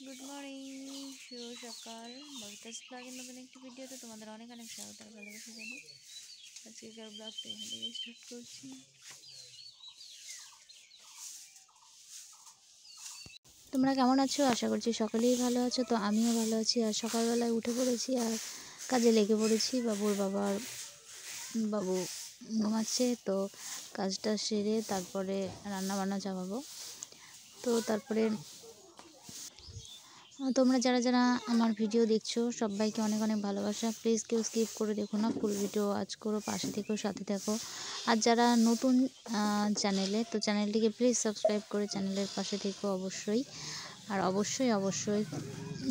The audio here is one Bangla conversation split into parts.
গুড মর্নিং, শুভ সকাল। ববিতাস ব্লগের নতুন একটি ভিডিওতে তোমাদের অনেক অনেক স্বাগত আর ভালোবাসা জানি। আজকের ব্লগটা এখান থেকে স্টার্ট করছি। তোমরা কেমন আছো? আশা করছি সকলেই ভালো আছো। তো আমিও ভালো আছি। আর সকালবেলায় উঠে পড়েছি আর কাজে লেগে পড়েছি। বাবু ঘুমাচ্ছে, তো কাজটা সেরে তারপরে রান্না বান্না চাপাবো। তো তারপরে তোমরা যারা যারা আমার ভিডিও দেখছো সবাইকে অনেক অনেক ভালোবাসা। প্লিজ কেউ স্কিপ করে দেখো না, ফুল ভিডিও ওয়াচ করো, পাশে থেকো, সাথে থাকো। আর যারা নতুন চ্যানেলে, তো চ্যানেলটিকে প্লিজ সাবস্ক্রাইব করে চ্যানেলের পাশে থেকো অবশ্যই। আর অবশ্যই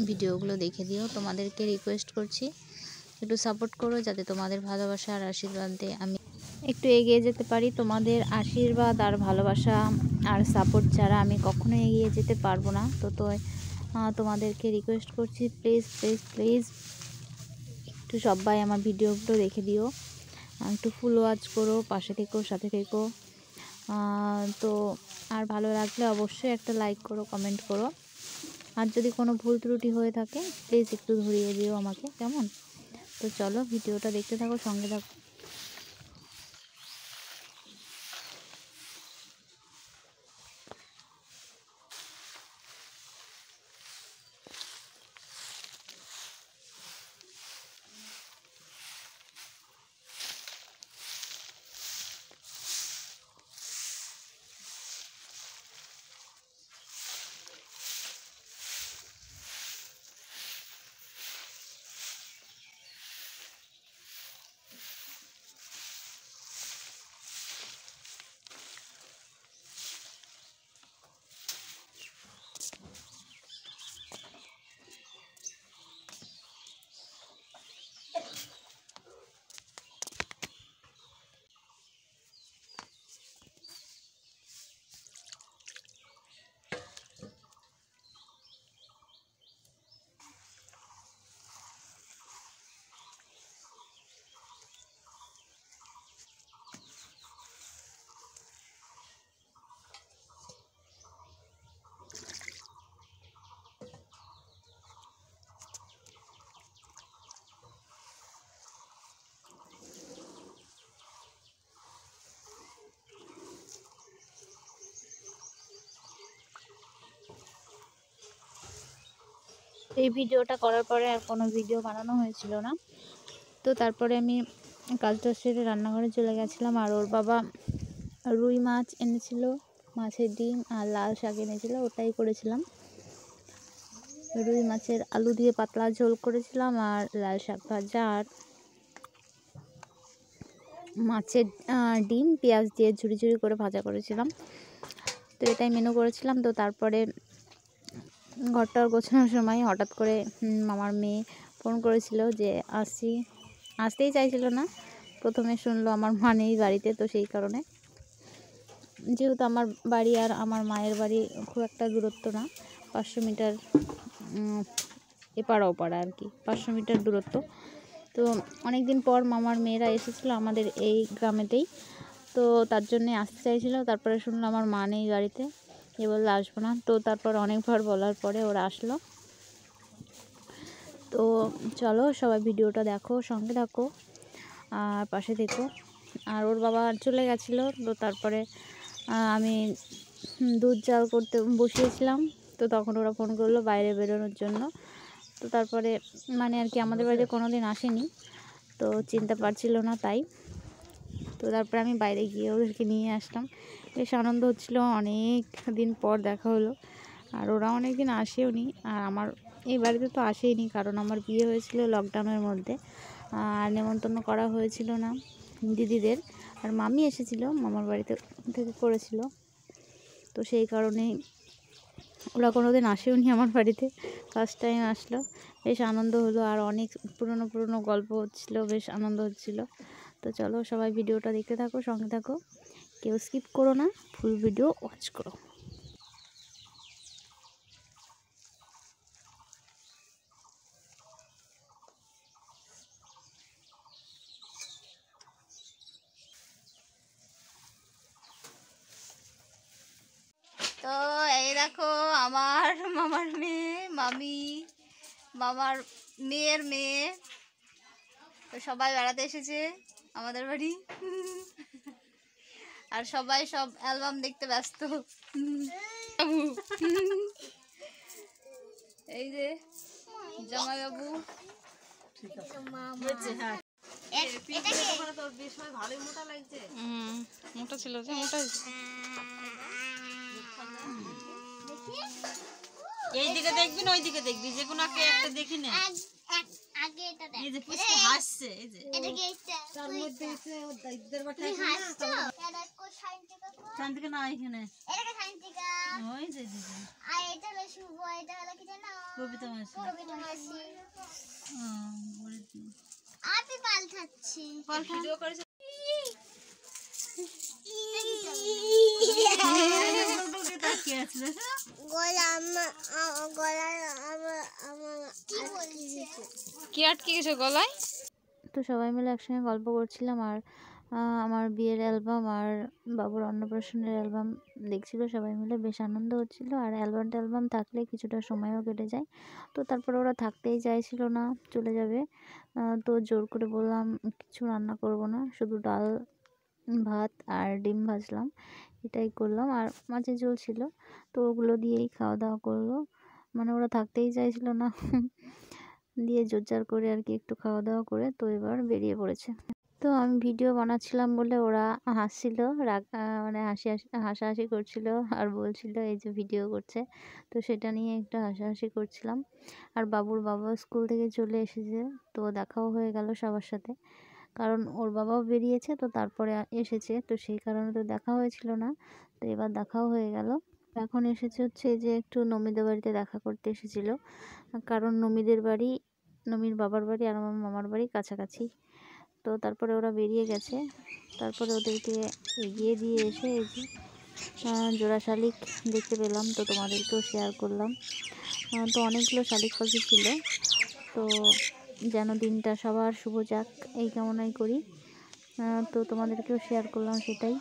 ভিডিওগুলো দেখে দিও। তোমাদেরকে রিকোয়েস্ট করছি একটু সাপোর্ট করো, যাতে তোমাদের ভালোবাসা আর আশীর্বাদে আমি একটু এগিয়ে যেতে পারি। তোমাদের আশীর্বাদ আর ভালোবাসা আর সাপোর্ট ছাড়া আমি কখনো এগিয়ে যেতে পারবো না। তো তোমাদেরকে রিকোয়েস্ট করছি, প্লিজ প্লিজ প্লিজ একটু সবাই আমার ভিডিওগুলো দেখে দিও, একটু ফুল ওয়াচ করো, পাশে থেকো, সাথে থেকো। তো আর ভালো লাগলে অবশ্যই একটা লাইক করো, কমেন্ট করো। আর যদি কোনো ভুল ত্রুটি হয়ে থাকে প্লিজ একটু ধরিয়ে দিও আমাকে, কেমন? তো চলো ভিডিওটা দেখতে থাকো, সঙ্গে থাকো। এই ভিডিওটা করার পরে আর কোনো ভিডিও বানানো হয়েছিল না। তো তারপরে আমি কাজটা সেরে রান্নাঘরে চলে গেছিলাম। আর ওর বাবা রুই মাছ এনেছিল, মাছের ডিম আর লাল শাক এনেছিল, ওটাই করেছিলাম। রুই মাছের আলু দিয়ে পাতলা ঝোল করেছিলাম, আর লাল শাক ভাজা, আর মাছের ডিম পেঁয়াজ দিয়ে ঝুড়ি ঝুড়ি করে ভাজা করেছিলাম। তো এটাই মেনু করেছিলাম। তো তারপরে ঘরটা গোছানোর সময় হঠাৎ করে মামার মেয়ে ফোন করেছিল যে আসতেই চাইছিল না। প্রথমে শুনলো আমার মা নেই বাড়িতে, তো সেই কারণে, যেহেতু আমার বাড়ি আর আমার মায়ের বাড়ি খুব একটা দূরত্ব না, 500 মিটার এপাড়া ওপাড়া আর কি, 500 মিটার দূরত্ব। তো অনেক দিন পর মামার মেয়েরা এসেছিলো আমাদের এই গ্রামেতেই, তো তার জন্যে আসতে চাইছিলো। তারপরে শুনলো আমার মা নেই বাড়িতে, এ বললে আসবো না। তো তারপর অনেকবার বলার পরে ওরা আসলো। তো চলো সবাই ভিডিওটা দেখো, সঙ্গে থাকো আর পাশে থেকো। আর ওর বাবা চলে গেছিলো। তো তারপরে আমি দুধ জাল করতে বসিয়েছিলাম। তো তখন ওরা ফোন করলো বাইরে বেরোনোর জন্য। তো তারপরে মানে আর কি আমাদের বাড়িতে কোনো দিন আসেনি, তো চিনতে পারছিল না তাই। তো তারপরে আমি বাইরে গিয়ে ওদেরকে নিয়ে আসলাম। বেশ আনন্দ হচ্ছিলো, অনেক দিন পর দেখা হলো। আর ওরা অনেক দিন আসেও নি, আর আমার এই বাড়িতে তো আসেইনি, কারণ আমার বিয়ে হয়েছিল লকডাউনের মধ্যে, আর নেমন্তন্ন করা হয়েছিল না দিদিদের। আর মামি এসেছিলো, মামার বাড়িতে থেকে করেছিল, তো সেই কারণেই ওরা কোনো দিন আসেও নি আমার বাড়িতে, ফার্স্ট টাইম আসলো। বেশ আনন্দ হলো, আর অনেক পুরনো গল্প হচ্ছিলো, বেশ আনন্দ হচ্ছিলো। তো চলো সবাই ভিডিওটা দেখতে থাকো, সঙ্গে থাকো, কেউ স্কিপ করো না, ফুল ভিডিও ওয়াচ করো। তো এই দেখো আমার মামার মেয়ে মামি, মামার মেয়ের মেয়ে, তো সবাই বেড়াতে এসেছে আমাদের বাড়ি। আর সবাই সব অ্যালবাম দেখতে ব্যস্ত। এই যে জামাইবাবু, মোটা ছিল যে মোটা এইদিকে দেখবি না ওইদিকে দেখবি, যে কোনো একটা দেখি না। আগে এটা দেখ, এই যে পুষ্পা হাসছে, এই যে এটা কি এটা তার মধ্যে এসে ওর দাইদের বাটা তুমি আছে না, হাসছো? এটা কো শান্তিকা কো, শান্তিকে না এখানে এটা কি শান্তিকা? ওই যে দিদি আর এটা হলো শুভ, এটা হলো কি জানো? কবিতা মাসি। কবিতা মাসি। বলেছি আমি পাল্টাচ্ছি। ভিডিও করেছে তাকিয়ে আছে। কি বলছে? কি আটকে গেছে গলায়? তো সবাই মিলে একসঙ্গে গল্প করছিলাম আর আমার বিয়ের অ্যালবাম আর বাবুর অন্নপ্রাশনের অ্যালবাম দেখছিল সবাই মিলে, বেশ আনন্দ হচ্ছিল। আর অ্যালবাম থাকলে কিছুটা সময়ও কেটে যায়। তো তারপরে ওরা থাকতেই চাইছিল না, চলে যাবে। তো জোর করে বললাম কিছু রান্না করব না, শুধু ডাল ভাত আর ডিম ভাজলাম, এটাই করলাম। আর মাছের ঝোল ছিল, তো ওগুলো দিয়েই খাওয়া দাওয়া করলো। মানে ওরা থাকতেই চাইছিল না, দিয়ে জোরজার করে আর কি একটু খাওয়া দাওয়া করে তো এবার বেরিয়ে পড়েছে। তো আমি ভিডিও বানাচ্ছিলাম বলে ওরা হাসছিল, রাগ মানে হাসাহাসি করছিল আর বলছিল এই যে ভিডিও করছে, তো সেটা নিয়ে একটু হাসাহাসি করছিলাম। আর বাবুর বাবা স্কুল থেকে চলে এসেছে, তো দেখাও হয়ে গেল সবার সাথে, কারণ ওর বাবাও বেরিয়েছে তো তারপরে এসেছে, তো সেই কারণে তো দেখা হয়েছিল না, তো এবার দেখাও হয়ে গেল। এখন এসেছে হচ্ছে যে একটু নমিদের বাড়িতে দেখা করতে এসেছিল, কারণ নমির বাবার বাড়ি আর আমার মামার বাড়ি কাছাকাছি। তো তারপরে ওরা বেরিয়ে গেছে, তারপরে ওদেরকে এগিয়ে দিয়ে এসে এই যে জোড়া শালিক দেখতে পেলাম, তো তোমাদেরকেও শেয়ার করলাম। তো অনেকগুলো শালিক পাখি ছিল, তো যেন দিনটা সবার শুভ যাক এই কামনাই করি। তো তোমাদেরকেও শেয়ার করলাম সেটাই।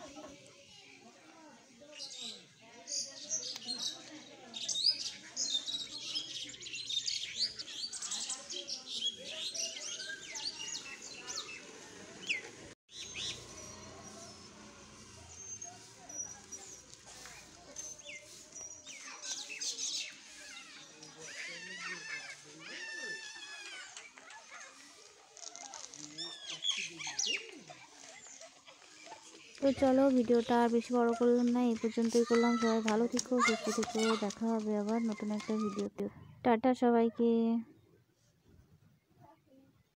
তো চলো ভিডিওটা আর বেশি বড় করলাম না, এই পর্যন্তই করলাম। সবাই ভালো থেকো, সুস্থ থেকো, দেখা হবে আবার নতুন একটা ভিডিওতে। টাটা সবাইকে।